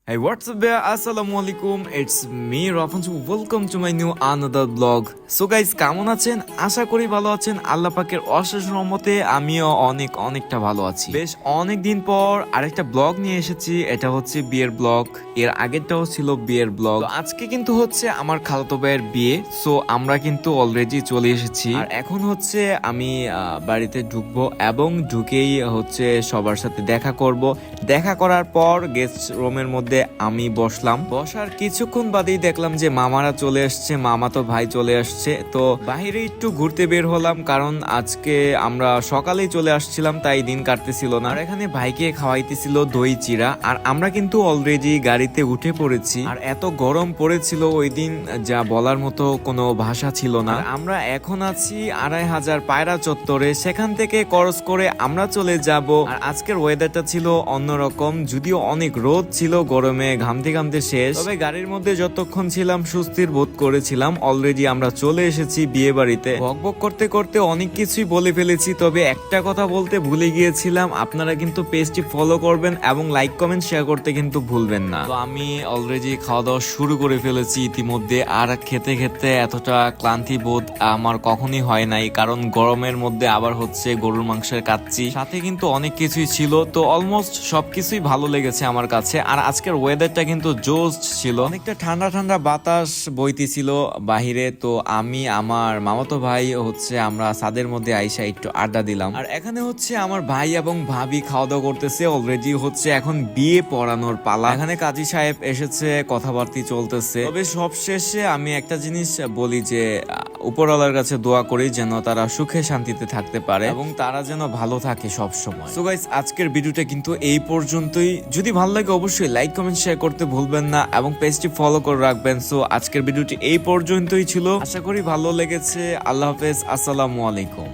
Hey, what's up there? Assalamu alaikum. It's me, Rafan. Welcome to my new another vlog. So guys, কেমন আছেন? আশা করি ভালো আছেন। আল্লাহ পাকের অশেষ রহমতে আমিও অনেকটা ভালো আছি। বেশ অনেক দিন পর আরেকটা ব্লগ নিয়ে এসেছি। এটা হচ্ছে বিয়ের ব্লগ। এর আগেরটাও ছিল বিয়ের ব্লগ। আজকে কিন্তু হচ্ছে আমার খালাতো ভাইয়ের বিয়ে। সো আমরা কিন্তু অলরেডি চলে এসেছি। আর এখন হচ্ছে আমি বাড়িতে ঢুকবো এবং ঢুকেই হচ্ছে সবার সাথে দেখা করব। দেখা করার পর গেস্ট রুমের মধ্যে আমি বসার কিছুক্ষণ বাদেই দেখলাম যে মামারা চলে আসছে, মামাতো ভাই চলে আসছে। তো বাইরে একটু ঘুরতে বের হলাম, কারণ আজকে আমরা সকালেই চলে আসছিলাম, তাই দিন কাটতেছিল না। আর এখানে ভাইকে খাওয়াইতেছিল দই চিরা, আর আমরা কিন্তু অলরেডি গাড়িতে উঠে পড়েছি। আর এত গরম পড়েছিল ওই দিন, যা বলার মতো কোনো ভাষা ছিল না। আমরা এখন আছি 2500 পায়রা চত্বরে, সেখান থেকে ক্রস করে আমরা চলে যাব। আর আজকের ওয়েদারটা ছিল অন্যরকম, যদিও অনেক রোদ ছিল, গরমে ঘামতে শেষ। তবে গাড়ির মধ্যে যতক্ষণ ছিলাম সুস্থির বোধ করেছিলাম। অলরেডি আমরা চলে এসেছি বিয়ে বাড়িতে। বকবক করতে করতে অনেক কিছুই বলে ফেলেছি, তবে একটা কথা বলতে ভুলে গিয়েছিলাম, আপনারা কিন্তু পেজটি ফলো করবেন এবং লাইক কমেন্ট শেয়ার করতে কিন্তু ভুলবেন না। তো আমি অলরেডি খাওয়া দাওয়া শুরু করে ফেলেছি ইতিমধ্যে। আর খেতে খেতে এতটা ক্লান্তি বোধ আমার কখনই হয় নাই, কারণ গরমের মধ্যে আবার হচ্ছে গরুর মাংসের কাচ্চি, সাথে কিন্তু অনেক কিছুই ছিল। তো অলমোস্ট সবকিছুই ভালো লেগেছে আমার কাছে। আর আজকের ওয়েদারটা কিন্তু জোস ছিল, অনেকটা ঠান্ডা বাতাস বইতেছিল বাহিরে। তো আমি আমার মামাতো ভাই হচ্ছে আমরা ছাদের মধ্যে আইসা একটু আড্ডা দিলাম। আর এখানে হচ্ছে আমার ভাই এবং ভাবি খাওয়া দাওয়া করতেছে। অলরেডি হচ্ছে এখন বিয়ে পড়ানোর পালা। এখানে কাজী সাহেব এসেছে, কথাবার্তা চলতেছে। তবে সব শেষে আমি একটা জিনিস বলি যে উপরওয়ালার কাছে দোয়া করি যেন তারা সুখে শান্তিতে থাকতে পারে এবং তারা যেন ভালো থাকে সব সময়। সো গাইস, আজকের ভিডিওটা কিন্তু এই পর্যন্তই। যদি ভালো লাগে অবশ্যই লাইক কমেন্ট শেয়ার করতে ভুলবেন না এবং পেজটি ফলো করে রাখবেন। সো আজকের ভিডিওটি এই পর্যন্তই ছিল, আশা করি ভালো লেগেছে। আল্লাহ হাফেজ, আসসালামু আলাইকুম।